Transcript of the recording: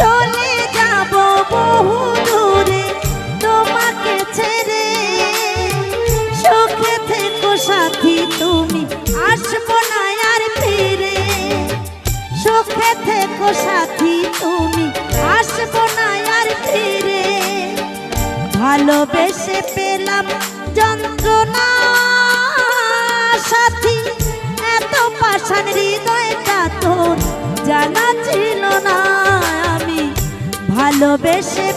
চলে যাব বহু দূরে তোমাকে ছেড়ে, সুখে থেকো সাথী তুমি, আসবো না আর ফিরে। সুখে থেকো সাথী তুমি, আসবো না আর ফিরে। ভালোবেসে পেলাম যন্ত্রণা সাথী, এত পাষাণ হৃদয়টা তোর জানা ছিল না। আমি ভালোবেসে